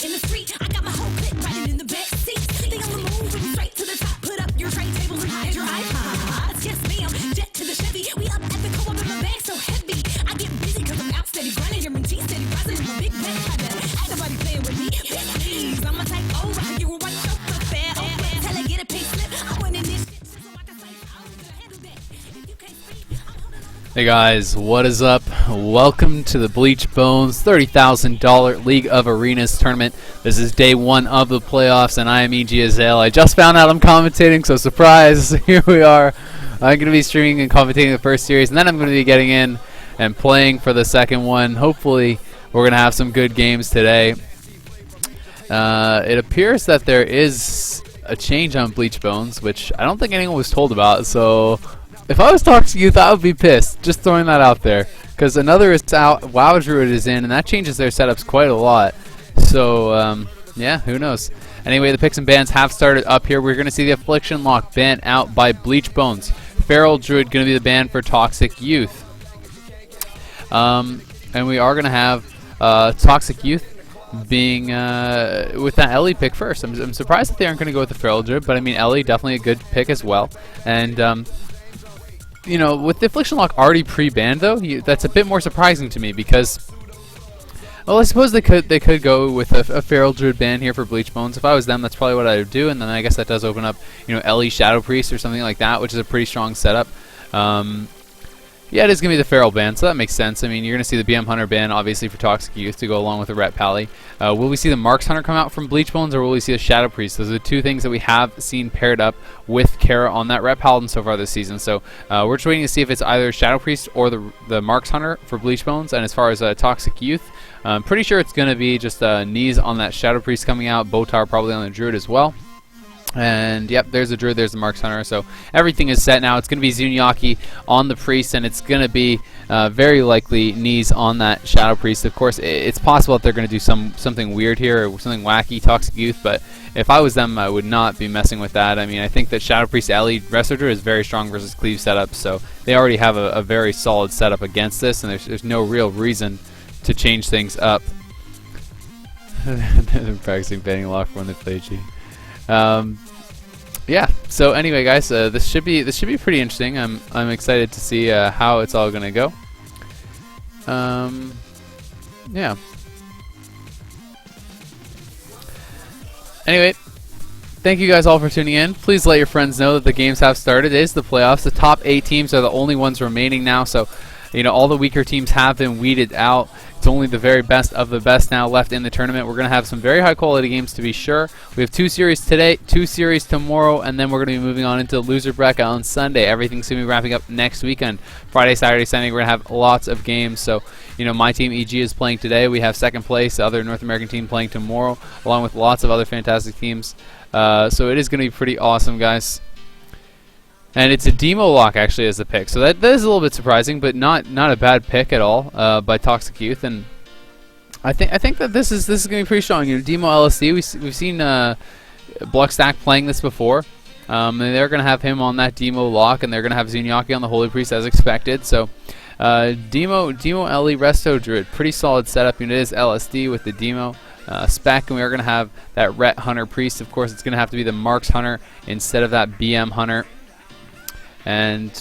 in the street. I got my whole clique riding in the back seat. They on the move, moving straight to the top. Put up your tray tables and hide your iPods. Yes, ma'am. Jet to the Chevy. We up at the co-op and my bag so heavy. I get busy cause I'm out steady grinding. Your mentee steady rising in my big bag. Ain't nobody playing with me. Please, I'ma take over. You will watch your fair. Tell her get a pay slip. I went in this shit so I can say, oh, handle that. If you can't speak, I'm holding on. Hey guys, what is up? Welcome to the Bleached Bones $30,000 League of Arenas tournament. This is day one of the playoffs, and I am Azael. I just found out I'm commentating, so surprise! Here we are. I'm going to be streaming and commentating the first series, and then I'm going to be getting in and playing for the second one. Hopefully, we're going to have some good games today. It appears that there is a change on Bleached Bones, which I don't think anyone was told about, so if I was Toxic Youth, I would be pissed. Just throwing that out there. Because another is out, WoW Druid is in, and that changes their setups quite a lot. So, yeah, who knows. Anyway, the picks and bans have started up here. We're going to see the Affliction Lock banned out by Bleached Bones. Feral Druid going to be the ban for Toxic Youth. And we are going to have Toxic Youth being with that Ellie pick first. I'm surprised that they aren't going to go with the Feral Druid, but I mean, Ellie definitely a good pick as well. And, you know, with the Affliction Lock already pre-banned, though, that's a bit more surprising to me because, well, I suppose they could go with a Feral Druid ban here for Bleached Bones. If I was them, that's probably what I would do, and then I guess that does open up, you know, Ellie Shadow Priest or something like that, which is a pretty strong setup. Yeah, it is going to be the Feral ban, so that makes sense. I mean, you're going to see the BM Hunter ban, obviously, for Toxic Youth to go along with the Ret Pally. Will we see the Marks Hunter come out from Bleached Bones, or will we see the Shadow Priest? Those are the two things that we have seen paired up with Kara on that Ret Paladin so far this season. So we're just waiting to see if it's either Shadow Priest or the Marks Hunter for Bleached Bones. And as far as Toxic Youth, I'm pretty sure it's going to be just knees on that Shadow Priest coming out, Bow Tower probably on the Druid as well. And yep, there's the Druid, there's the Marks Hunter. So everything is set now. It's going to be Zunyaki on the Priest, and it's going to be very likely knees on that Shadow Priest. Of course, it's possible that they're going to do something weird here, or something wacky, Toxic Youth, but if I was them, I would not be messing with that. I mean, I think that Shadow Priest Ellie Wrestler Druid is very strong versus Cleave setup, so they already have a very solid setup against this, and there's no real reason to change things up. They're practicing banning lock when they play G. Yeah. So anyway, guys, this should be pretty interesting. I'm excited to see how it's all gonna go. Yeah. Anyway, thank you guys all for tuning in. Please let your friends know that the games have started. It is the playoffs. The top 8 teams are the only ones remaining now. So, you know, all the weaker teams have been weeded out. It's only the very best of the best now left in the tournament. We're going to have some very high quality games to be sure. We have 2 series today, 2 series tomorrow, and then we're going to be moving on into the loser bracket on Sunday. Everything's going to be wrapping up next weekend. Friday, Saturday, Sunday, we're going to have lots of games. So, you know, my team EG is playing today. We have second place, the other North American team playing tomorrow, along with lots of other fantastic teams. So it is going to be pretty awesome, guys. And it's a demo lock actually as the pick, so that is a little bit surprising, but not a bad pick at all by Toxic Youth. And I think that this is going to be pretty strong. You know, demo LSD. We've seen Blockstack playing this before, and they're going to have him on that demo lock, and they're going to have Zunyaki on the Holy Priest as expected. So demo Ellie Resto Druid, pretty solid setup. You know, it is LSD with the demo. Spec, and we are going to have that Ret Hunter Priest. Of course, it's going to have to be the Marks Hunter instead of that BM Hunter. And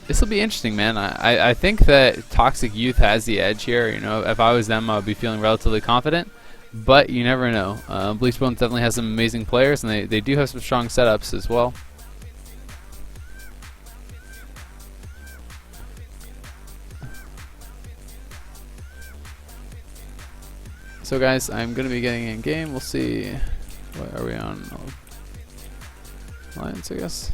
this will be interesting, man. I think that Toxic Youth has the edge here. You know, if I was them, I would be feeling relatively confident. But you never know. Bleached Bones definitely has some amazing players, and they do have some strong setups as well. So, guys, I'm going to be getting in game. We'll see. What are we on? Alliance, I guess.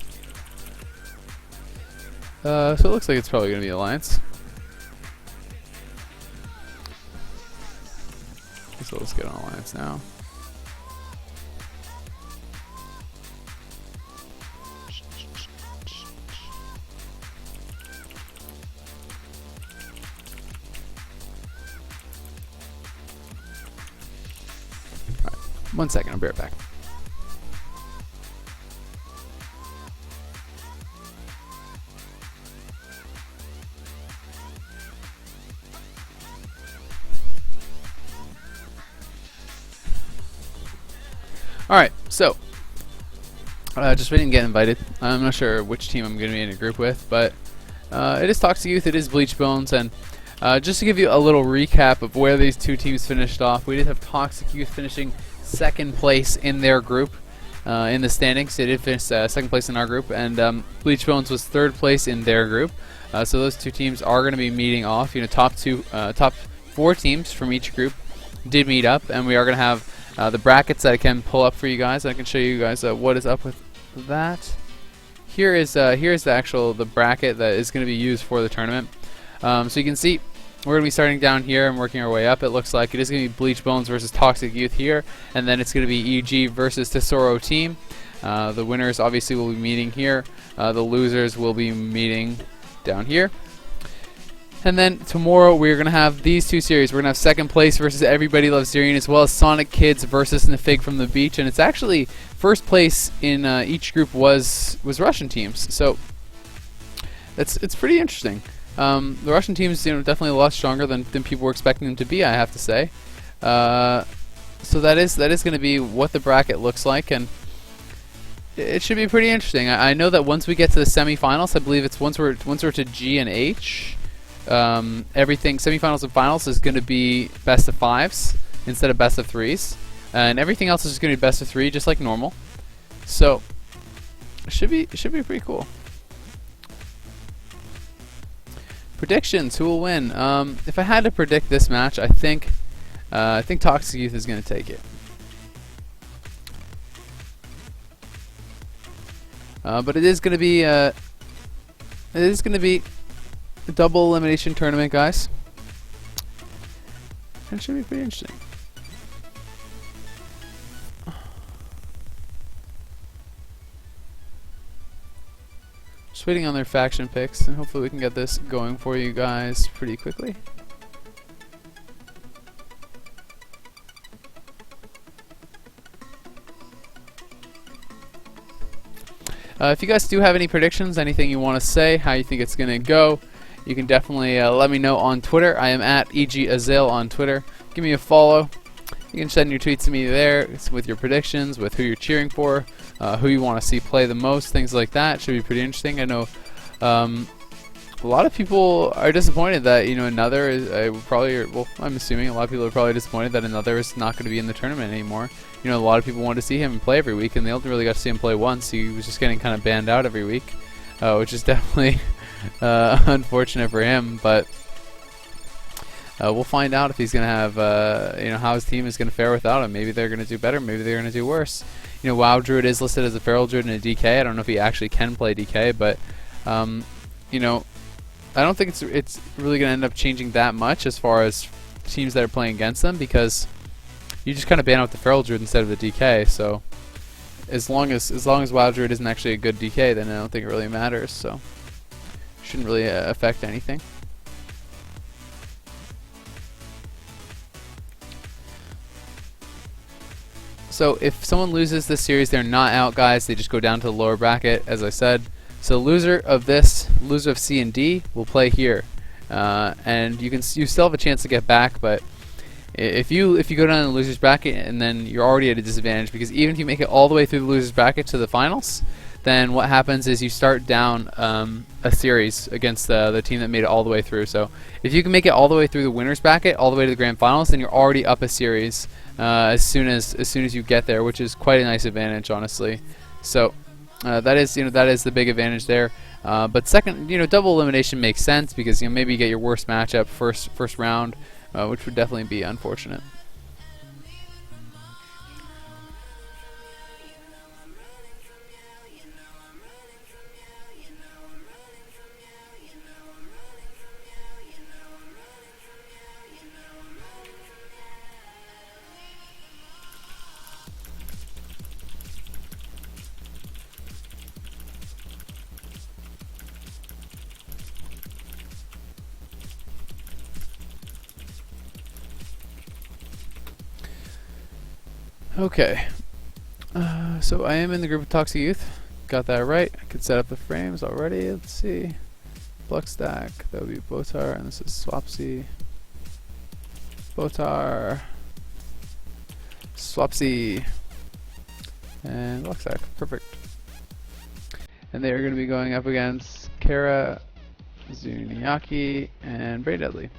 So it looks like it's probably going to be Alliance. So let's get on Alliance now. Alright, 1 second, I'll be right back. Alright, so just waiting to get invited. I'm not sure which team I'm going to be in a group with, but it is Toxic Youth, it is Bleached Bones, and just to give you a little recap of where these two teams finished off, we did have Toxic Youth finishing second place in their group in the standings. They did finish second place in our group, and Bleached Bones was third place in their group. So those two teams are going to be meeting off. You know, top 4 teams from each group did meet up, and we are going to have the brackets that I can pull up for you guys. I can show you guys what is up with that. Here's the bracket that is going to be used for the tournament. So you can see we're going to be starting down here and working our way up. It looks like it is going to be Bleached Bones versus Toxic Youth here, and then it's going to be EG versus Tesoro Team. The winners obviously will be meeting here. The losers will be meeting down here. And then tomorrow we're going to have these two series. We're going to have second place versus Everybody Loves Zerian, as well as Sonic Kids versus Nafig from the Beach. And it's actually first place in each group was Russian teams. So it's pretty interesting. The Russian teams, definitely a lot stronger than people were expecting them to be, I have to say. So that is going to be what the bracket looks like, and it should be pretty interesting. I know that once we get to the semifinals, I believe it's once we're to G and H, everything semifinals and finals is going to be best of 5s instead of best of 3s, and everything else is just going to be best of 3, just like normal. So it should be pretty cool. Predictions: who will win? If I had to predict this match, I think Toxic Youth is going to take it. But it is going to be a double elimination tournament, guys. It should be pretty interesting. Just waiting on their faction picks, and hopefully we can get this going for you guys pretty quickly. If you guys do have any predictions, anything you want to say, how you think it's going to go, you can definitely let me know on Twitter. I am at Azael on Twitter. Give me a follow. You can send your tweets to me there with your predictions, with who you're cheering for, who you want to see play the most, things like that. Should be pretty interesting. I know a lot of people are disappointed that Another is I'm assuming a lot of people are probably disappointed that Another is not going to be in the tournament anymore. A lot of people wanted to see him play every week, and they only really got to see him play once. He was just getting kind of banned out every week, which is definitely unfortunate for him. But we'll find out if he's going to have, how his team is going to fare without him. Maybe they're going to do better. Maybe they're going to do worse. WoW Druid is listed as a Feral Druid and a DK. I don't know if he actually can play DK, but I don't think it's really going to end up changing that much as far as teams that are playing against them, because you just kind of ban out the Feral Druid instead of the DK. So as long as WoW Druid isn't actually a good DK, then I don't think it really matters. So shouldn't really affect anything. So if someone loses this series, they're not out, guys. They just go down to the lower bracket, as I said. So loser of C and D will play here, and you still have a chance to get back. But if you go down in the losers bracket, and then you're already at a disadvantage, because even if you make it all the way through the losers bracket to the finals, then what happens is you start down a series against the team that made it all the way through. So if you can make it all the way through the winners bracket, all the way to the grand finals, then you're already up a series as soon as you get there, which is quite a nice advantage, honestly. So that is the big advantage there. But second, double elimination makes sense, because maybe you get your worst matchup first round, which would definitely be unfortunate. Okay, so I am in the group of Toxic Youth. Got that right. I could set up the frames already. Let's see. Block stack. That would be Botar, and this is Swapsy. Botar. Swapsy. And luck sack. Perfect. And they are going to be going up against Kara, Zuniaki, and Bray Dudley.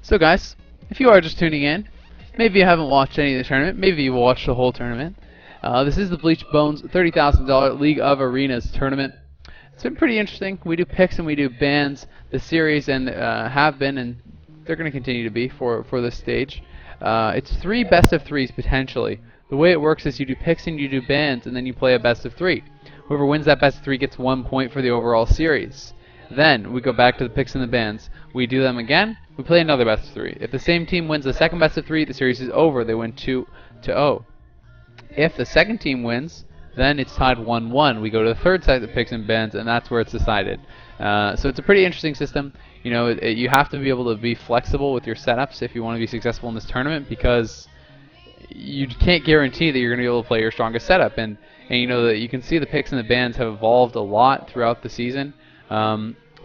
So guys, if you are just tuning in, maybe you haven't watched any of the tournament, maybe you watched the whole tournament. This is the Bleached Bones $30,000 League of Arenas tournament. It's been pretty interesting. We do picks and we do bans. The series and have been, and they're going to continue to be for this stage. It's 3 best of 3s potentially. The way it works is you do picks and you do bans, and then you play a best of 3. Whoever wins that best of 3 gets 1 point for the overall series. Then we go back to the picks and the bans. We do them again. We play another best of 3. If the same team wins the second best of 3, the series is over. They win 2-0. If the second team wins, then it's tied 1-1. We go to the third set of picks and bans, and that's where it's decided. So it's a pretty interesting system. You know, you have to be able to be flexible with your setups if you want to be successful in this tournament, because you can't guarantee that you're going to be able to play your strongest setup. And you know that you can see the picks and the bans have evolved a lot throughout the season.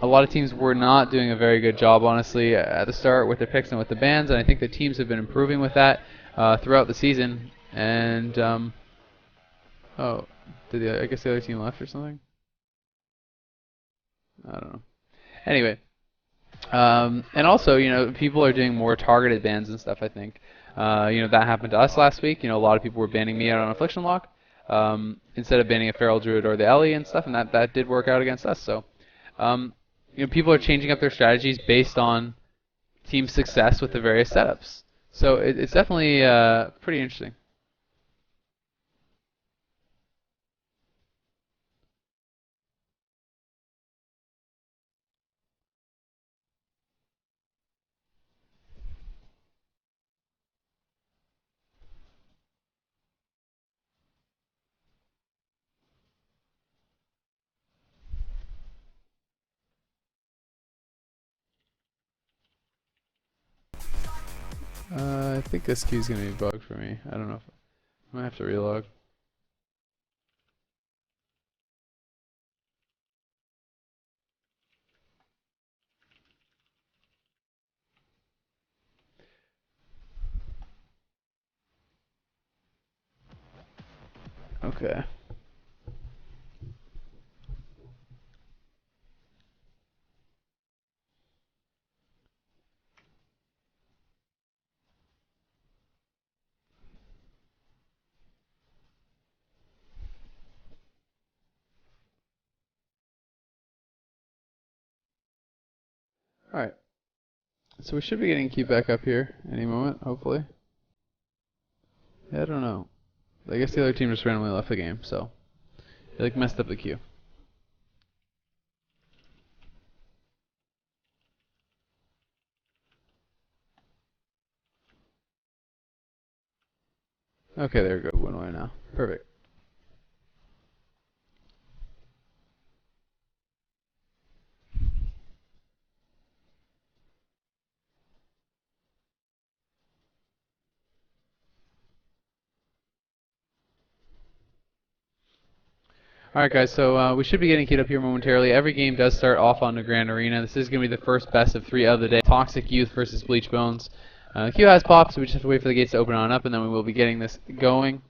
A lot of teams were not doing a very good job, honestly, at the start with their picks and with the bans, and I think the teams have been improving with that throughout the season. And oh, I guess the other team left or something? I don't know. Anyway, and also, you know, people are doing more targeted bans and stuff, I think. You know, that happened to us last week. You know, a lot of people were banning me out on Affliction Lock instead of banning a Feral Druid or the Ellie and stuff, and that did work out against us. So, you know, people are changing up their strategies based on team success with the various setups. So it's definitely pretty interesting. I think this queue's going to be bugged for me. I don't know if I might have to relog. Okay. Alright. So we should be getting queued back up here any moment, hopefully. Yeah, I don't know. I guess the other team just randomly left the game, so they like messed up the queue. Okay, there we go. Went away now. Perfect. Alright guys, so we should be getting queued up here momentarily. Every game does start off on the Grand Arena. This is going to be the first best of 3 of the day. Toxic Youth versus Bleached Bones. The queue has popped, so we just have to wait for the gates to open on up, and then we will be getting this going.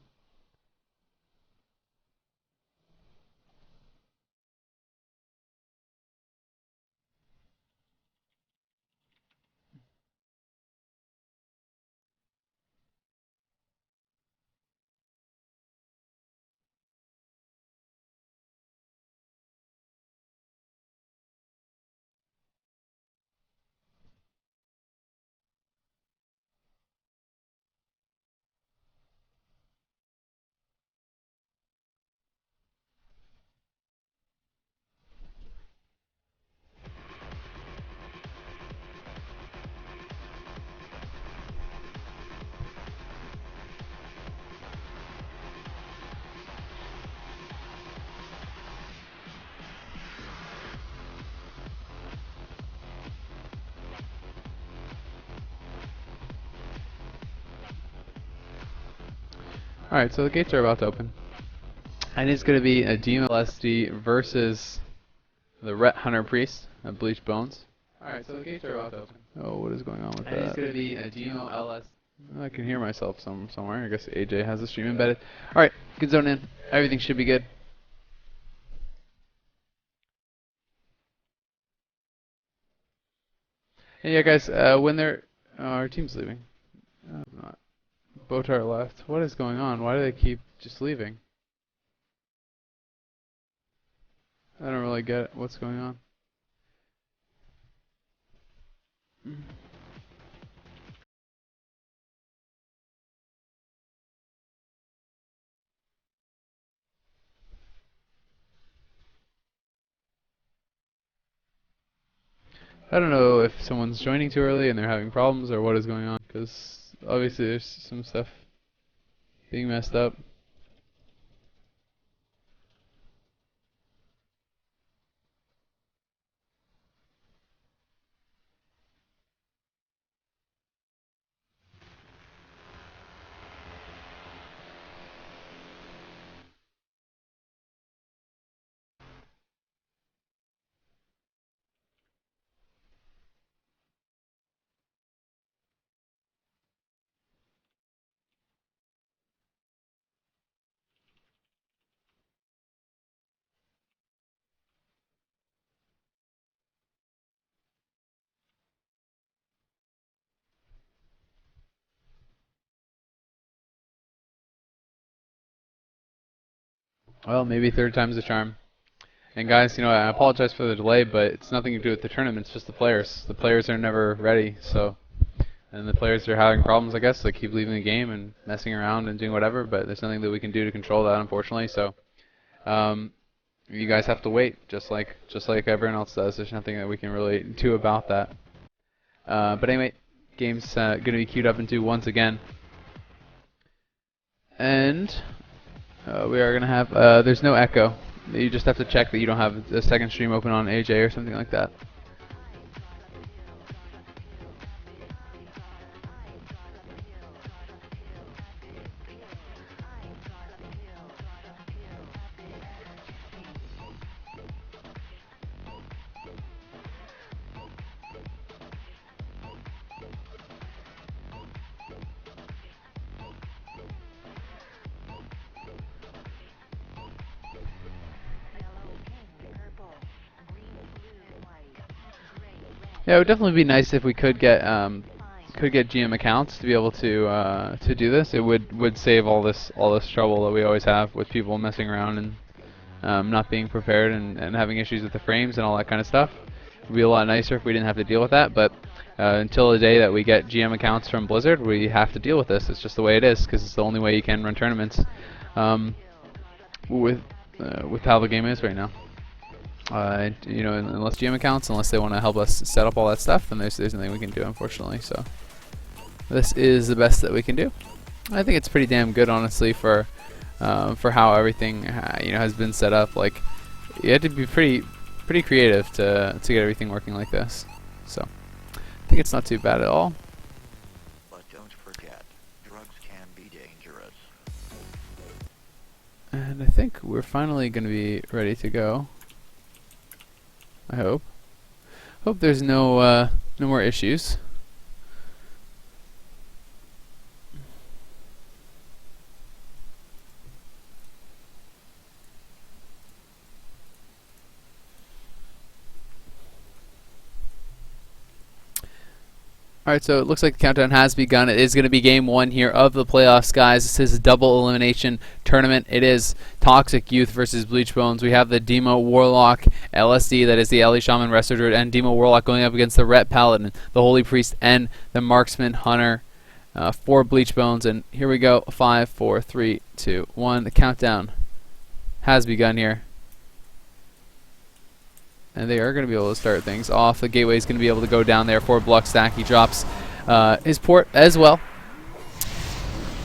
Alright, so the gates are about to open. And it's going to be a DMLSD versus the Ret Hunter Priest of Bleached Bones. Alright, so the gates are about to open. Oh, what is going on with that? It's going to be a DMLS. I can hear myself somewhere. I guess AJ has the stream embedded. Alright, good zone in. Everything should be good. And yeah, guys, when they're... our team's leaving. Not. Botar left. What is going on? Why do they keep just leaving? I don't really get it. What's going on? I don't know if someone's joining too early and they're having problems or what is going on, because obviously there's some stuff being messed up. Well, maybe third time's the charm. And guys, you know, I apologize for the delay, but it's nothing to do with the tournament, it's just the players. The players are never ready, so... And the players are having problems, I guess. They keep leaving the game and messing around and doing whatever, but there's nothing that we can do to control that, unfortunately. So, you guys have to wait, just like everyone else does. There's nothing that we can really do about that. But anyway, game's going to be queued up into once again. And we are going to have, there's no echo. You just have to check that you don't have a second stream open on AJ or something like that. Yeah, it would definitely be nice if we could get GM accounts to be able to do this. It would save all this trouble that we always have with people messing around and not being prepared and having issues with the frames and all that kind of stuff. It would be a lot nicer if we didn't have to deal with that. But until the day that we get GM accounts from Blizzard, we have to deal with this. It's just the way it is, because it's the only way you can run tournaments with how the game is right now. You know, unless GM accounts, unless they want to help us set up all that stuff, then there's nothing we can do, unfortunately. So this is the best that we can do. I think it's pretty damn good, honestly, for how everything you know has been set up. Like, you had to be pretty creative to get everything working like this. So I think it's not too bad at all. But don't forget, drugs can be dangerous. And I think we're finally going to be ready to go. I hope. Hope there's no more issues. Alright, so it looks like the countdown has begun. It is going to be game one here of the playoffs, guys. This is a double elimination tournament. It is Toxic Youth versus Bleached Bones. We have the Demo Warlock LSD, that is the Ellie Shaman Wrestler Druid, and Demo Warlock going up against the Ret Paladin, the Holy Priest, and the Marksman Hunter for Bleached Bones. And here we go. 5, 4, 3, 2, 1. The countdown has begun here. And they are going to be able to start things off. The gateway is going to be able to go down there for Block Stack. He drops his port as well.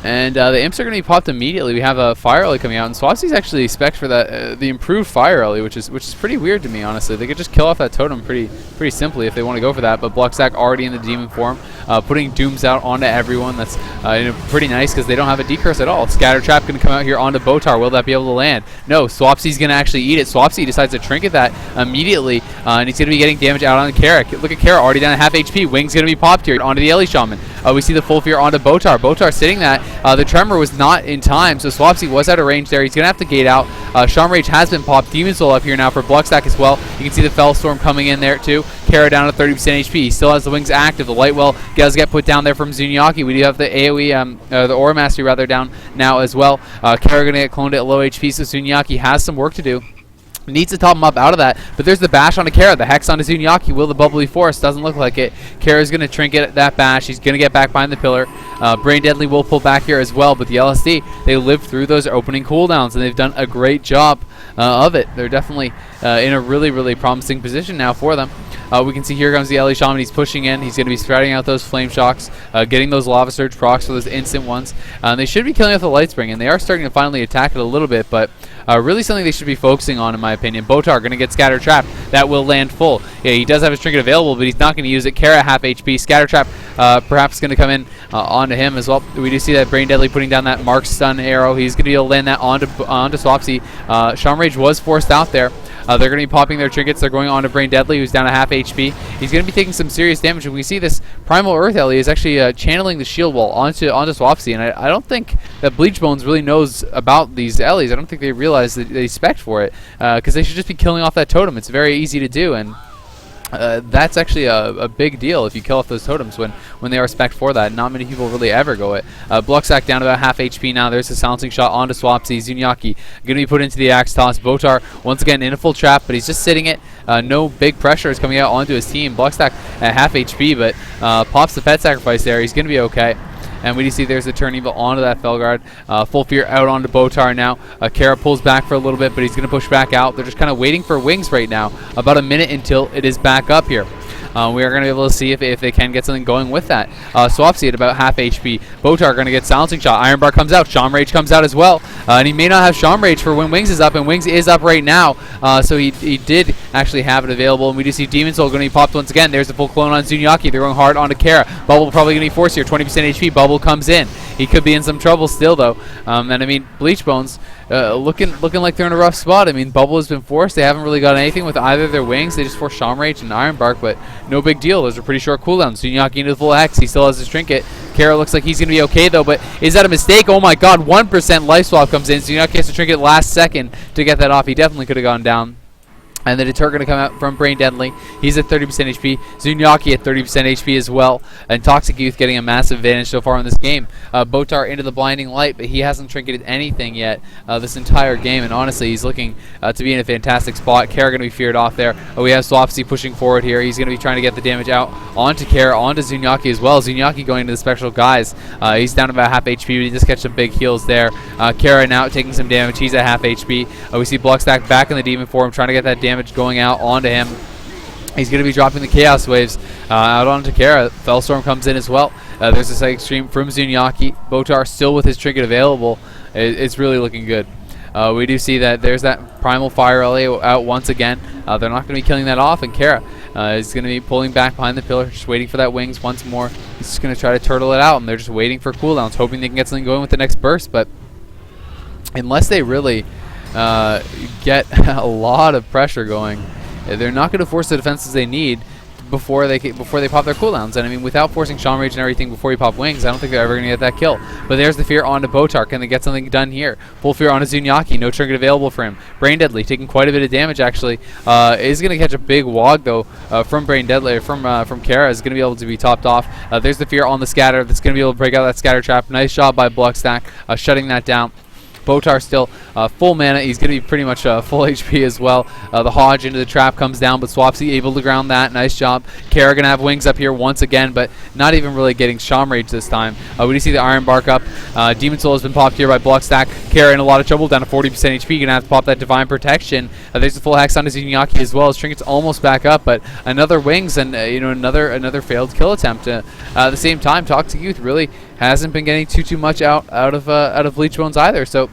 And the imps are going to be popped immediately. We have a fire rally coming out, and Swapsy's actually spec'd for that the improved fire rally, which is pretty weird to me, honestly. They could just kill off that totem pretty simply if they want to go for that. But Blockstack already in the demon form, putting dooms out onto everyone. That's pretty nice because they don't have a decurse at all. Scatter trap going to come out here onto Botar. Will that be able to land? No. Swapsy's going to actually eat it. Swapsy decides to trinket that immediately, and he's going to be getting damage out on Kara. Look at Kara already down at half HP. Wing's going to be popped here onto the Ellie Shaman. We see the full fear onto Botar. Botar sitting that. The Tremor was not in time, so Swapsy was out of range there. He's going to have to gate out. Shaman Rage has been popped. Demon Soul up here now for Blockstack as well. You can see the Fellstorm coming in there too. Kara down to 30% HP. He still has the wings active. The Lightwell does get put down there from Zunyaki. We do have the AoE, the Aura Mastery rather, down now as well. Kara going to get cloned at low HP, so Zunyaki has some work to do. Needs to top him up out of that, but there's the bash onto Kara, the hex onto Zunyaki. Will the bubbly force? Doesn't look like it. Kara's going to trinket that bash. He's going to get back behind the pillar. Brain Deadly will pull back here as well, but the LSD, they lived through those opening cooldowns, and they've done a great job of it. They're definitely in a really promising position now for them. We can see here comes the Ellie Shaman. He's pushing in. He's going to be spreading out those flame shocks, getting those lava surge procs for those instant ones. They should be killing off the light spring, and they are starting to finally attack it a little bit, but really something they should be focusing on, in my opinion. Botar going to get Scatter Trap. That will land full. Yeah, he does have his trinket available, but he's not going to use it. Kara half HP. Scatter Trap perhaps going to come in onto him as well. We do see that Brain Deadly putting down that Mark Stun arrow. He's going to be able to land that onto Swapsy. Shaman Rage was forced out there. They're going to be popping their trinkets. They're going on to Brain Deadly, who's down to half HP. He's going to be taking some serious damage. And we see this Primal Earth Ellie is actually channeling the shield wall onto Swapsy. And I don't think that Bleached Bones really knows about these Ellies. I don't think they realize that they spec for it, because they should just be killing off that totem. It's very easy to do, and that's actually a big deal if you kill off those totems when they are spec for that. Not many people really ever go it. Blockstack down to about half HP now. There's a silencing shot onto Swapsy. Zunyaki going to be put into the axe toss. Botar once again in a full trap, but he's just sitting it. No big pressure is coming out onto his team. Blockstack at half HP, but pops the pet sacrifice there. He's going to be okay. And we do see there's a turn evil onto that Felguard. Full fear out onto Botar now. Kara pulls back for a little bit, but he's going to push back out. They're just kind of waiting for wings right now. About a minute until it is back up here. We are going to be able to see if they can get something going with that. Swapsy at about half HP. Botar going to get silencing shot. Iron Bar comes out. Shaman Rage comes out as well. And he may not have Shaman Rage for when Wings is up, and Wings is up right now. So he did actually have it available. And we do see Demon Soul going to be popped once again. There's the full clone on Zunyaki. They're going hard onto Kara. Bubble probably going to be forced here. 20% HP. Bubble comes in. He could be in some trouble still, though. And I mean, Bleached Bones looking like they're in a rough spot. I mean, Bubble has been forced. They haven't really got anything with either of their wings. They just forced Shaman Rage and Iron Bark, but no big deal. Those are pretty short cooldowns. Zunyaki into the full hex. He still has his trinket. Kara looks like he's going to be okay, though, but is that a mistake? Oh my god, 1% life swap comes in. Zunyaki has to trinket last second to get that off. He definitely could have gone down. And the Deter going to come out from Brain Deadly. He's at 30% HP. Zunyaki at 30% HP as well. And Toxic Youth getting a massive advantage so far in this game. Botar into the Blinding Light, but he hasn't trinketed anything yet this entire game. And honestly, he's looking to be in a fantastic spot. Kara going to be feared off there. We have Swapsy pushing forward here. He's going to be trying to get the damage out onto Kara, onto Zunyaki as well. Zunyaki going to the Spectral Guise. He's down about half HP, but he just catch some big heals there. Kara now taking some damage. He's at half HP. We see Blockstack back in the Demon form, trying to get that damage going out onto him. He's going to be dropping the Chaos Waves out onto Kara. Fellstorm comes in as well. There's a Psychic Stream from Zunyaki. Botar still with his trinket available. It's really looking good. We do see that there's that Primal Fire Rally out once again. They're not going to be killing that off, and Kara is going to be pulling back behind the pillar, just waiting for that Wings once more. He's just going to try to turtle it out, and they're just waiting for cooldowns, hoping they can get something going with the next burst, but unless they really get a lot of pressure going, they're not going to force the defenses they need before they pop their cooldowns. And I mean, without forcing Shaman Rage and everything before you pop Wings, I don't think they're ever going to get that kill. But there's the fear onto Botar. Can they get something done here? Full fear onto Zunyaki. No trinket available for him. Brain Deadly taking quite a bit of damage actually. Is going to catch a big wog though from Brain Deadly, from Kara. Is going to be able to be topped off. There's the fear on the scatter. That's going to be able to break out that scatter trap. Nice job by Blockstack shutting that down. Botar still full mana. He's going to be pretty much full HP as well. The Hodge into the trap comes down, but Swapsy able to ground that. Nice job. Kara going to have Wings up here once again, but not even really getting Shaman Rage this time. We do see the Iron Bark up. Demon Soul has been popped here by Blockstack. Kara in a lot of trouble, down to 40% HP. Going to have to pop that Divine Protection. There's the full Hex on Zunyaki as well. His trinket's almost back up, but another Wings and another failed kill attempt. At the same time, Toxic Youth really hasn't been getting too much out of Bleached Bones either. So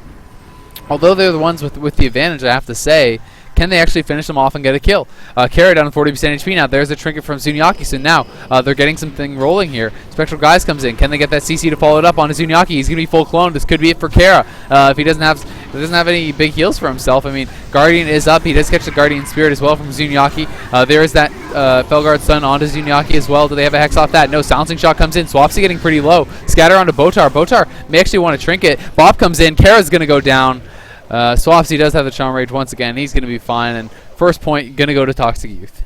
although they're the ones with the advantage, I have to say, can they actually finish them off and get a kill? Kara down to 40% HP now. There's a trinket from Zunyaki. So now they're getting something rolling here. Spectral Guise comes in. Can they get that CC to follow it up onto Zunyaki? He's going to be full cloned. This could be it for Kara. If he doesn't have any big heals for himself. I mean, Guardian is up. He does catch the Guardian Spirit as well from Zunyaki. There is that Felguard Stun onto Zunyaki as well. Do they have a Hex off that? No. Silencing Shot comes in. Swapsy getting pretty low. Scatter onto Botar. Botar may actually want to trinket. Bob comes in. Kara's going to go down. Swapsy does have the Charm Rage once again. He's going to be fine. And first point going to go to Toxic Youth.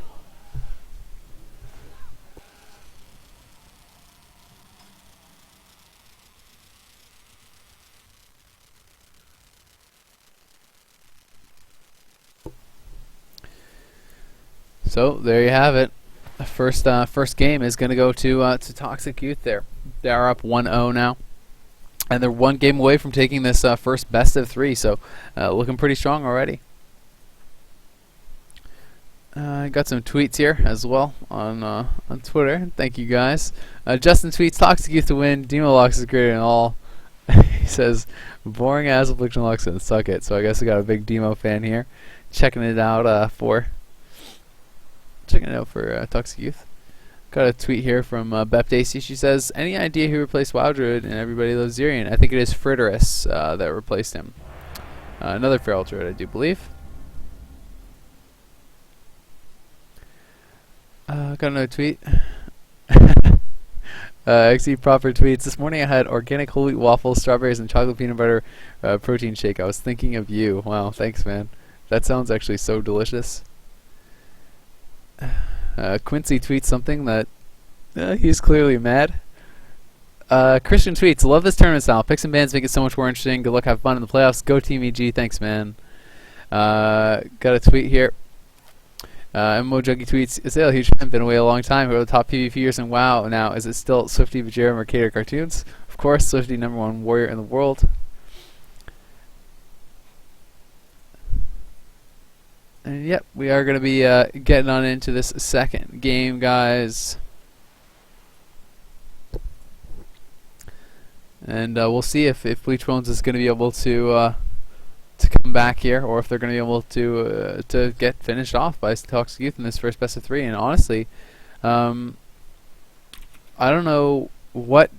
So there you have it. The first game is going to go to Toxic Youth. There, they are up 1-0 now. And they're one game away from taking this first best of 3, so looking pretty strong already. I got some tweets here as well on Twitter. Thank you guys. Justin tweets, Toxic Youth to win. Demo Locks is greater than all. He says, boring ass Affliction Locks and suck it. So I guess we got a big Demo fan here. Checking it out for Toxic Youth. Got a tweet here from Bep Daisy. She says, any idea who replaced WoW Druid and Everybody Loves Zirian? I think it is Fritterus that replaced him. Another Feral Druid, I do believe. Got another tweet. XE Proper tweets, this morning I had organic whole wheat waffles, strawberries, and chocolate peanut butter protein shake. I was thinking of you. Wow, thanks, man. That sounds actually so delicious. Quincy tweets something that he's clearly mad. Christian tweets, love this tournament style. Picks and bans make it so much more interesting. Good luck, have fun in the playoffs. Go Team EG. Thanks, man. Got a tweet here. MMO Junkie tweets, Azael, huge fan, been away a long time. Who are the top PvPers in WoW now? Is it still Swifty, Vajira, Mercator cartoons? Of course, Swifty, #1 warrior in the world. And yep, we are going to be getting on into this second game, guys. And we'll see if Bleached Bones is going to be able to come back here, or if they're going to be able to get finished off by Toxic Youth in this first best of 3. And honestly, I don't know what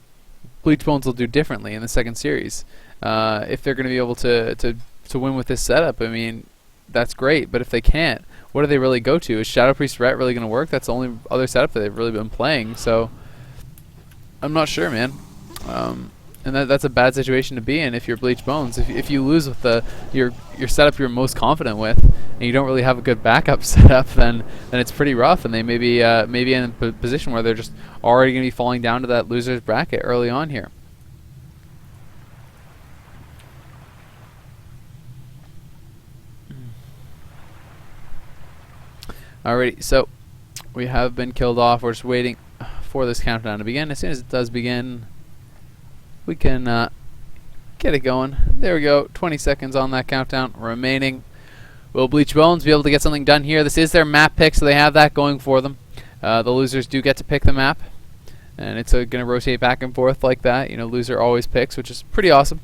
Bleached Bones will do differently in the second series. If they're going to be able to win with this setup, I mean, that's great, but if they can't, what do they really go to? Is Shadow Priest Ret really going to work? That's the only other setup that they've really been playing, so I'm not sure, man. And that's a bad situation to be in if you're Bleached Bones. If you lose with your setup you're most confident with, and you don't really have a good backup setup, then it's pretty rough, and they may be in a position where they're just already going to be falling down to that loser's bracket early on here. Alrighty, so we have been killed off. We're just waiting for this countdown to begin. As soon as it does begin, we can get it going. There we go. 20 seconds on that countdown remaining. Will Bleached Bones be able to get something done here? This is their map pick, so they have that going for them. The losers do get to pick the map, and it's going to rotate back and forth like that. You know, loser always picks, which is pretty awesome.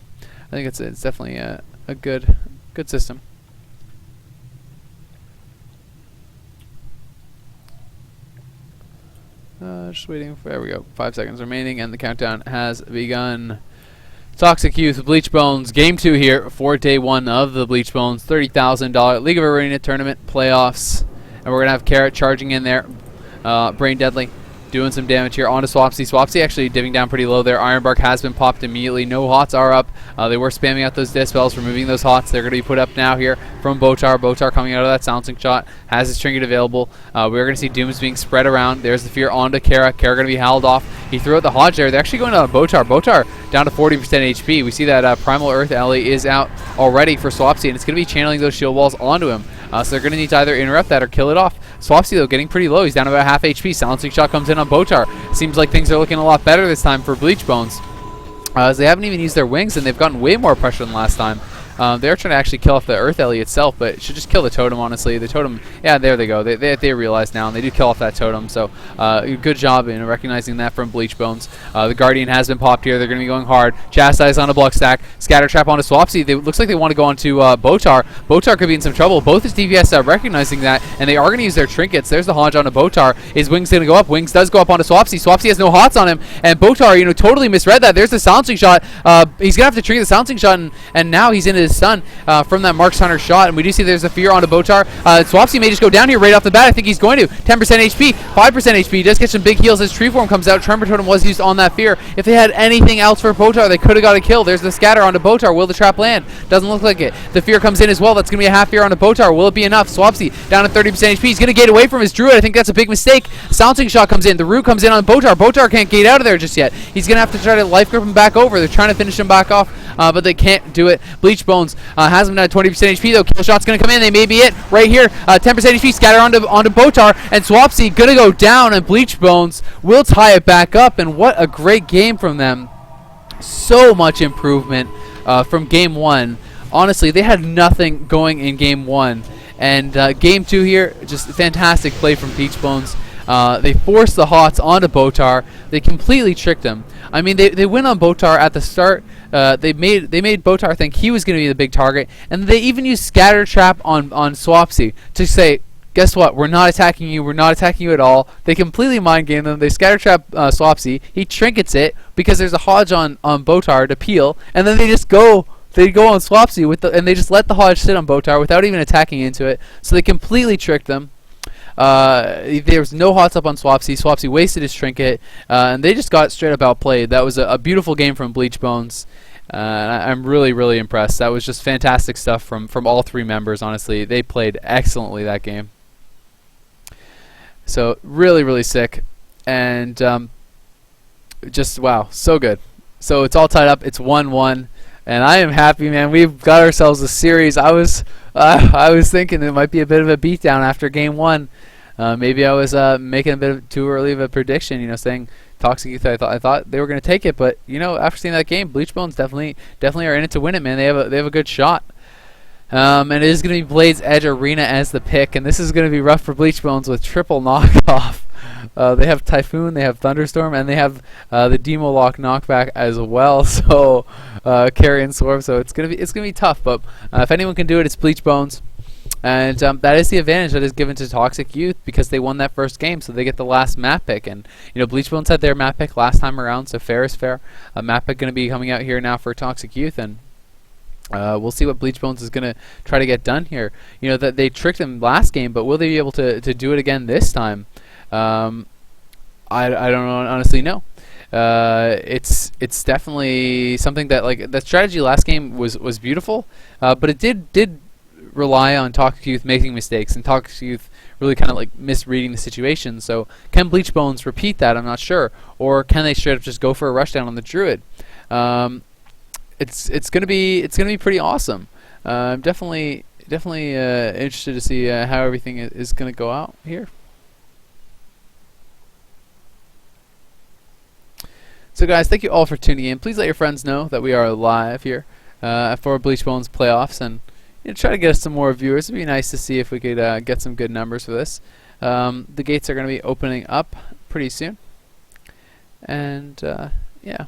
I think it's definitely a good system. Just waiting for, there we go, 5 seconds remaining, and the countdown has begun. Toxic Youth, Bleached Bones, Game 2 here for Day 1 of the Bleached Bones $30,000 League of Arena Tournament Playoffs. And we're going to have Carrot charging in there, Brain Deadly, doing some damage here onto Swapsy. Swapsy actually diving down pretty low there. Ironbark has been popped immediately. No hots are up. They were spamming out those dispels, removing those hots. They're going to be put up now here from Botar. Botar coming out of that silencing shot, has his trinket available. We're going to see Dooms being spread around. There's the fear onto Kara. Kara going to be held off. He threw out the Hodge there. They're actually going to Botar. Botar down to 40% HP. We see that Primal Earth Ellie is out already for Swapsy, and it's going to be channeling those shield walls onto him. So they're going to need to either interrupt that or kill it off. Swapsy, though, getting pretty low. He's down to about half HP. Silencing shot comes in on Botar. Seems like things are looking a lot better this time for Bleached Bones. As they haven't even used their wings, and they've gotten way more pressure than last time. They're trying to actually kill off the Earth Ellie itself, but it should just kill the totem, honestly. The totem, yeah, there they go. They realize now, and they do kill off that totem. So good job in recognizing that from Bleached Bones. The Guardian has been popped here. They're going to be going hard. Chastise on a block stack. Scatter Trap onto Swapsy. Looks like they want to go onto Botar. Botar could be in some trouble. Both his DPS are recognizing that, and they are going to use their trinkets. There's the Hodge onto Botar. His Wings going to go up. Wings does go up onto Swapsy. Swapsy has no hots on him, and Botar, totally misread that. There's the silencing shot. He's going to have to trigger the silencing shot, and now he's into his stun from that Marks Hunter shot, and we do see there's a fear onto Botar. Swapsy may just go down here right off the bat. I think he's going to. 10% HP, 5% HP. He does get some big heals as Tree Form comes out. Tremor Totem was used on that fear. If they had anything else for Botar, they could have got a kill. There's the scatter onto Botar. Will the trap land? Doesn't look like it. The fear comes in as well. That's going to be a half fear onto Botar. Will it be enough? Swapsy down to 30% HP. He's going to gate away from his Druid. I think that's a big mistake. Silencing shot comes in. The root comes in on Botar. Botar can't gate out of there just yet. He's going to have to try to life grip him back over. They're trying to finish him back off, but they can't do it. Bleached Bones has him down to 20% HP though. Kill shot's going to come in. They may be it right here. 10% HP. Scatter onto Botar, and Swapsy going to go down, and Bleached Bones will tie it back up. And what a great game from them. So much improvement from game one. Honestly, they had nothing going in game one, and game two here, just fantastic play from Bleached Bones. They forced the hots onto Botar. They completely tricked him. I mean, they went on Botar at the start. They made Botar think he was going to be the big target, and they even used Scatter Trap on Swapsy to say, guess what? We're not attacking you. We're not attacking you at all. They completely mind game them. They Scatter Trap Swapsy. He trinkets it because there's a Hodge on Botar to peel, and then they just go. They go on Swapsy and they just let the Hodge sit on Botar without even attacking into it. So they completely tricked them. There was no hots up on Swapsy. Swapsy wasted his trinket, and they just got straight up outplayed. That was a beautiful game from Bleached Bones. I'm really, really impressed. That was just fantastic stuff from all three members, honestly. They played excellently that game. So really, really sick. And just, wow, so good. So it's all tied up. It's 1-1. And I am happy, man. We've got ourselves a series. I was thinking it might be a bit of a beatdown after game one. Maybe I was making a bit of too early of a prediction, saying Toxic Youth. I thought they were going to take it, but after seeing that game, Bleached Bones definitely are in it to win it, man. They have a good shot. And it is going to be Blade's Edge Arena as the pick, and this is going to be rough for Bleached Bones with triple knockoff. They have Typhoon, they have Thunderstorm, and they have the Demo Lock knockback as well. So Carry and Swarm. So it's gonna be tough. But if anyone can do it, it's Bleached Bones, and that is the advantage that is given to Toxic Youth because they won that first game, so they get the last map pick. And Bleached Bones had their map pick last time around, so fair is fair. A map pick going to be coming out here now for Toxic Youth, and we'll see what Bleached Bones is going to try to get done here. That they tricked them last game, but will they be able to do it again this time? I don't honestly know. It's definitely something that, like, the strategy last game was beautiful, but it did rely on Toxic Youth making mistakes and Toxic Youth really kind of like misreading the situation. So can Bleached Bones repeat that? I'm not sure. Or can they straight up just go for a rushdown on the Druid? It's gonna be pretty awesome. I'm definitely interested to see how everything is gonna go out here. So guys, thank you all for tuning in. Please let your friends know that we are live here for Bleached Bones playoffs, and try to get us some more viewers. It'd be nice to see if we could get some good numbers for this. The gates are going to be opening up pretty soon, and yeah,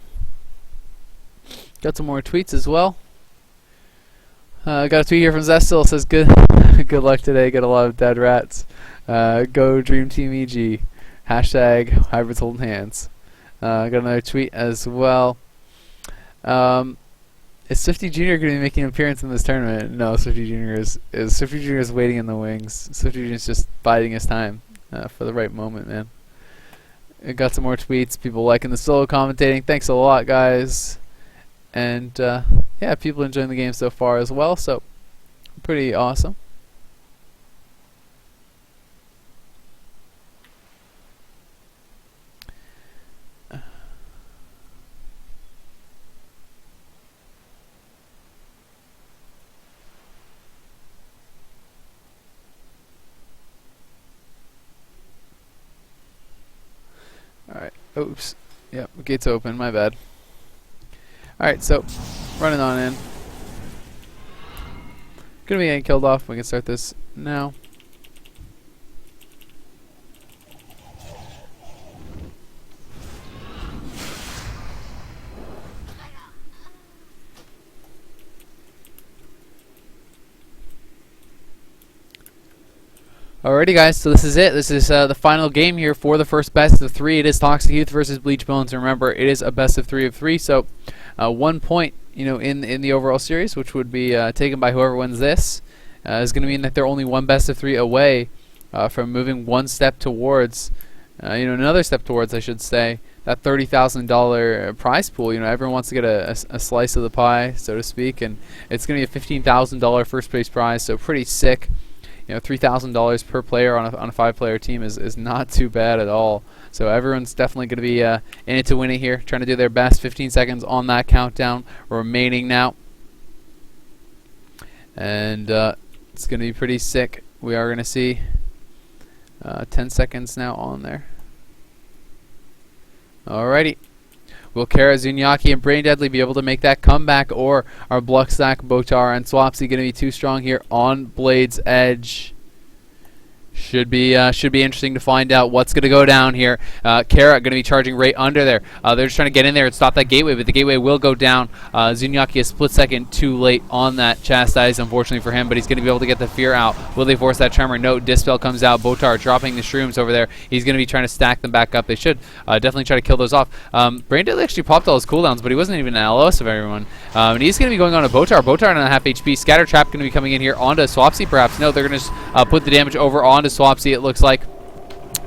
got some more tweets as well. Got a tweet here from Zestil. Says good good luck today. Get a lot of dead rats. Go Dream Team EG. Hashtag hybrids holding hands. Got another tweet as well. Is Swifty Jr. going to be making an appearance in this tournament? No, Swifty Jr. is waiting in the wings. Swifty Jr. is just biding his time for the right moment, man. I got some more tweets. People liking the solo commentating. Thanks a lot, guys. And yeah, people enjoying the game so far as well. So pretty awesome. Alright, oops. Yep, gate's open, my bad. Alright, so running on in. Gonna be getting killed off. We can start this now. Alrighty guys, so this is it. This is the final game here for the first best of 3. It is Toxic Youth versus Bleached Bones. And remember, it is a best of 3 of 3, so 1 point, in the overall series, which would be taken by whoever wins this, is going to mean that they're only one best of 3 away from moving one step towards, another step towards, I should say, that $30,000 prize pool. Everyone wants to get a slice of the pie, so to speak, and it's going to be a $15,000 first place prize, so pretty sick. $3,000 per player on a 5-player team is not too bad at all. So everyone's definitely going to be in it to win it here, trying to do their best. 15 seconds on that countdown remaining now. And it's going to be pretty sick. We are going to see 10 seconds now on there. Alrighty. Will Kara, Zunyaki, and Brain Deadly be able to make that comeback, or are Bluckstack, Botar, and Swapsy going to be too strong here on Blade's Edge? Should be interesting to find out what's going to go down here. Kara going to be charging right under there. They're just trying to get in there and stop that gateway, but the gateway will go down. Zunyaki a split second too late on that chastise, unfortunately for him, but he's going to be able to get the fear out. Will they force that tremor? No. Dispel comes out. Botar dropping the shrooms over there. He's going to be trying to stack them back up. They should definitely try to kill those off. Brain Deadly actually popped all his cooldowns, but he wasn't even an LOS of everyone. And he's going to be going on to Botar. Botar on a half HP. Scatter Trap going to be coming in here onto Swapsy perhaps. No, they're going to just put the damage over onto Swapsy, it looks like.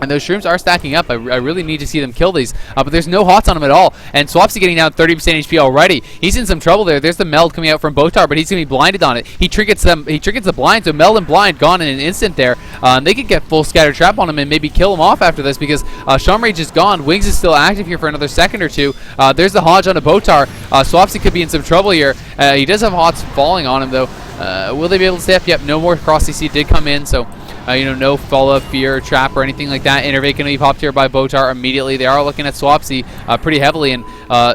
And those shrooms are stacking up. I really need to see them kill these. But there's no hots on him at all. And Swapsy getting down 30% HP already. He's in some trouble there. There's the meld coming out from Botar, but he's going to be blinded on it. He triggers the blind, so meld and blind gone in an instant there. They could get full scatter trap on him and maybe kill him off after this, because Shaman Rage is gone. Wings is still active here for another second or two. There's the Hodge on a Botar. Swapsy could be in some trouble here. He does have hots falling on him, though. Will they be able to stay up? Yep, no more cross CC did come in, so no follow-up, fear, trap, or anything like that. Innervate going to be popped here by Botar immediately. They are looking at Swapsy pretty heavily, and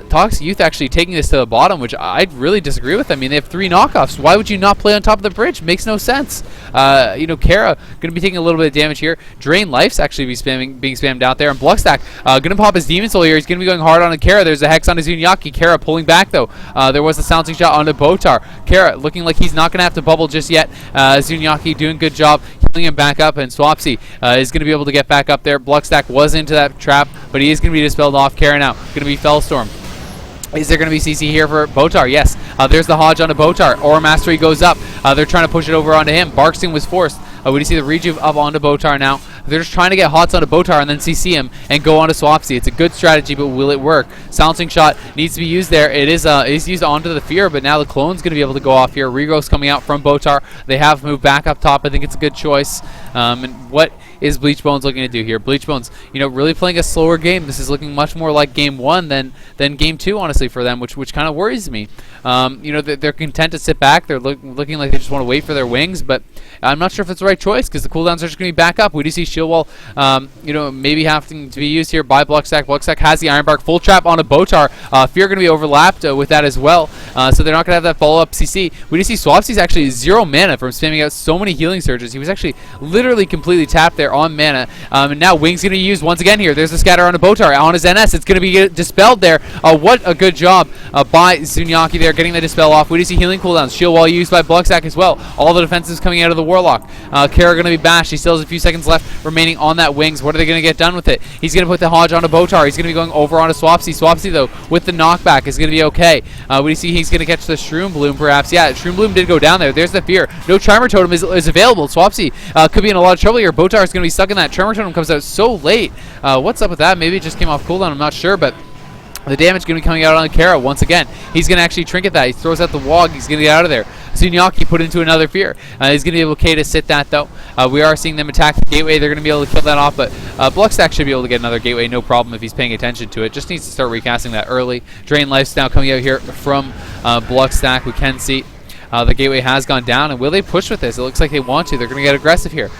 Toxic Youth actually taking this to the bottom, which I really disagree with. I mean, they have 3 knockoffs. Why would you not play on top of the bridge? Makes no sense. Kara going to be taking a little bit of damage here. Drain Life's actually being spammed out there, and Bluckstack going to pop his Demon Soul here. He's going to be going hard on Kara. There's a Hex on his Zunyaki. Kara pulling back, though. There was a silencing shot onto Botar. Kara looking like he's not going to have to bubble just yet. Zunyaki doing a good job healing him back up, and Swapsy is going to be able to get back up there. Bluckstack was into that trap, but he is going to be dispelled off. Kara now going to be Fellstorm. Is there going to be CC here for Botar? Yes. There's the Hodge onto Botar. Aura Mastery goes up. They're trying to push it over onto him. Barksting was forced. We do see the Rejuve up onto Botar now. They're just trying to get hots onto Botar and then CC him and go onto Swapsy. It's a good strategy, but will it work? Silencing shot needs to be used there. It is used onto the fear, but now the clone's going to be able to go off here. Regrowth's coming out from Botar. They have moved back up top. I think it's a good choice. And what is Bleached Bones looking to do here? Bleached Bones, really playing a slower game. This is looking much more like game 1 than game 2, honestly, for them, which kind of worries me. They're content to sit back. They're looking like they just want to wait for their wings, but I'm not sure if it's the right choice, because the cooldowns are just going to be back up. We do see Shield Wall, maybe having to be used here by Bluckstack. Bluckstack has the Iron Bark full trap on a Botar. Fear going to be overlapped with that as well, so they're not going to have that follow-up CC. We do see Swapsy's actually 0 mana from spamming out so many healing surges. He was actually literally completely tapped there on mana, and now Wing's going to be used once again here. There's the scatter on a Botar on his NS. It's going to be dispelled there. What a good job by Zunyaki there, getting the dispel off. We do see healing cooldowns. Shield Wall used by Bluckstack as well. All the defenses coming out of the Warlock. Kara going to be bashed. He still has a few seconds left remaining on that Wings. What are they going to get done with it? He's going to put the Hodge on a Botar. He's going to be going over onto Swapsy. Swapsy, though, with the knockback is going to be okay. We see he's going to catch the Shroom Bloom, perhaps. Yeah, Shroom Bloom did go down there. There's the fear. No Tremor Totem is available. Swapsy could be in a lot of trouble here. Botar is going to be stuck in that. Tremor Totem comes out so late. What's up with that? Maybe it just came off cooldown. I'm not sure, but the damage going to be coming out on Kara once again. He's going to actually trinket that. He throws out the Wog. He's going to get out of there. Zunyaki put into another fear. He's going to be okay to sit that, though. We are seeing them attack the gateway. They're going to be able to kill that off, but Bluckstack should be able to get another gateway, no problem if he's paying attention to it. Just needs to start recasting that early. Drain Life's now coming out here from Bluckstack. We can see the gateway has gone down, and will they push with this? It looks like they want to. They're going to get aggressive here.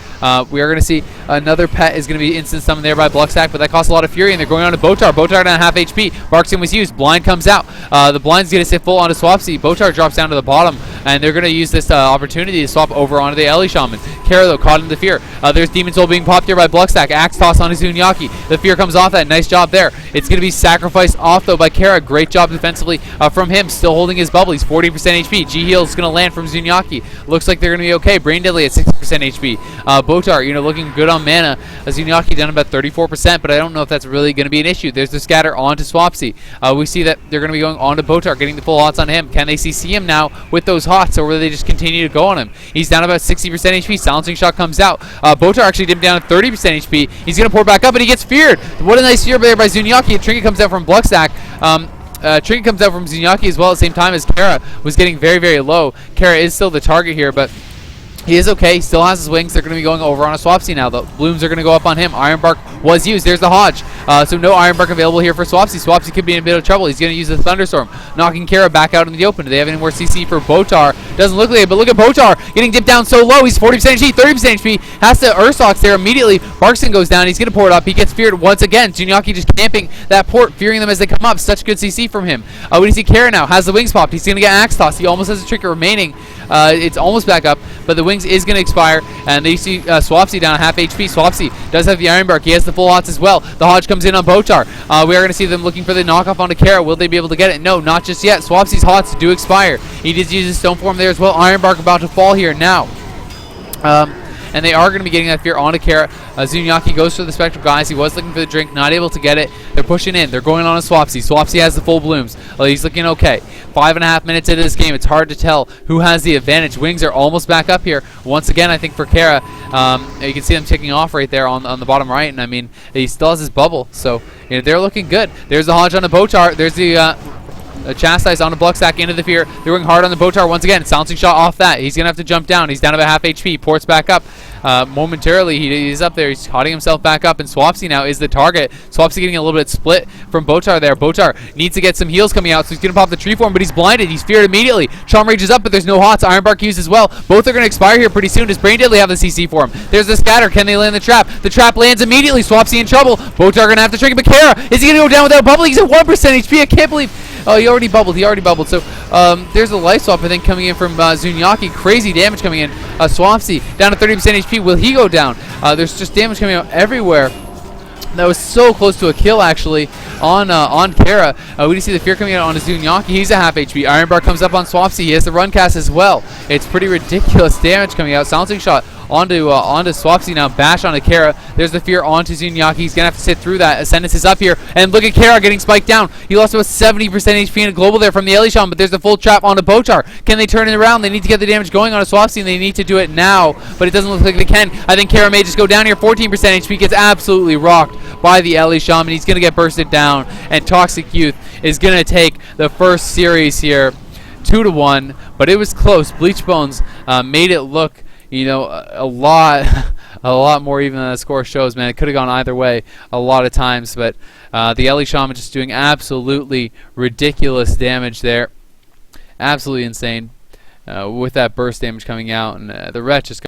We are going to see another pet is going to be instant summoned there by Bluckstack, but that costs a lot of fury, and they're going on to Botar. Botar down half HP. Barkskin was used. Blind comes out. The blind's going to sit full onto Swapsy. Botar drops down to the bottom, and they're going to use this opportunity to swap over onto the Ellie Shaman. Kara, though, caught in the fear. There's Demon Soul being popped here by Bluckstack. Axe toss on Zunyaki. The fear comes off that. Nice job there. It's going to be sacrificed off, though, by Kara. Great job defensively from him. Still holding his bubble. He's 40% HP. G-Heal is going to land from Zunyaki. Looks like they're going to be okay. Brain Deadly at 60% HP. Botar, looking good on mana. Zunyaki down about 34%, but I don't know if that's really going to be an issue. There's the scatter onto Swapsy. We see that they're going to be going on to Botar, getting the full hots on him. Can they CC him now with those hots, or will they just continue to go on him? He's down about 60% HP. Silencing shot comes out. Botar actually dipped down to 30% HP. He's going to pour back up, and he gets feared. What a nice fear there by Zunyaki. A trinket comes out from Bluckstack. Trinket comes out from Zunyaki as well at the same time as Kara was getting very, very low. Kara is still the target here, but he is okay. He still has his wings. They're going to be going over on a Swapsy now. The blooms are going to go up on him. Ironbark was used. There's the Hodge. So no Ironbark available here for Swapsy. Swapsy could be in a bit of trouble. He's going to use the Thunderstorm, knocking Kara back out in the open. Do they have any more CC for Botar? Doesn't look like it, but look at Botar getting dipped down so low. He's 40% HP, 30% HP. Has to Ursox there immediately. Barkston goes down. He's going to pour it up. He gets feared once again. Zunyaki just camping that port, fearing them as they come up. Such good CC from him. When you see Kara now, has the wings popped. He's going to get Axe Toss. He almost has a trinket remaining. It's almost back up, but the wings is going to expire, and they see Swapsy down half HP. Swapsy does have the Ironbark. He has the full hots as well. The Hodge comes in on Botar. We are going to see them looking for the knockoff onto Kara. Will they be able to get it? No, not just yet. Swapsy's hots do expire. He did use his stone form there as well. Ironbark about to fall here now. And they are going to be getting that fear onto Kara. Zunyaki goes for the Spectral Guys. He was looking for the drink, not able to get it. They're pushing in. They're going on a Swapsy. Swapsy has the full blooms. He's looking okay. 5.5 minutes into this game. It's hard to tell who has the advantage. Wings are almost back up here. Once again, I think for Kara, you can see them ticking off right there on the bottom right. And I mean, he still has his bubble. So they're looking good. There's the Hodge on the Botar. There's the Chastise on the Bluckstack into the fear. They're going hard on the Botar once again. Silencing shot off that. He's going to have to jump down. He's down about half HP. Ports back up. Momentarily, he's up there. He's hotting himself back up, and Swapsy now is the target. Swapsy getting a little bit split from Botar there. Botar needs to get some heals coming out, so he's going to pop the tree form, but he's blinded. He's feared immediately. Charm Rage is up, but there's no hots. Ironbark used as well. Both are going to expire here pretty soon. Does Brain Deadly have the CC for him? There's the scatter. Can they land the trap? The trap lands immediately. Swapsy in trouble. Botar going to have to trigger, but Kara, is he going to go down without bubble? He's at 1% HP. I can't believe... Oh, he already bubbled. So there's a life swap, I think, coming in from Zunyaki. Crazy damage coming in. Swapsy down to 30% HP. Will he go down? There's just damage coming out everywhere. That was so close to a kill, actually, on Kara. We see the fear coming out on Zunyaki. He's a half HP. Ironbark comes up on Swapsy. He has the run cast as well. It's pretty ridiculous damage coming out. Silencing shot onto Swapsy now. Bash onto Kara. There's the fear onto Zunyaki. He's going to have to sit through that. Ascendance is up here. And look at Kara getting spiked down. He lost about 70% HP in a global there from the Elishon, but there's the full trap onto Botar. Can they turn it around? They need to get the damage going on Swapsy, and they need to do it now, but it doesn't look like they can. I think Kara may just go down here. 14% HP. Gets absolutely rocked by the Ellie Shaman. He's going to get bursted down, and Toxic Youth is going to take the first series here 2-1, but it was close. Bleached Bones made it look, a lot more even than the score shows, man. It could have gone either way a lot of times, but the Ellie Shaman just doing absolutely ridiculous damage there. Absolutely insane with that burst damage coming out, and the Wretch just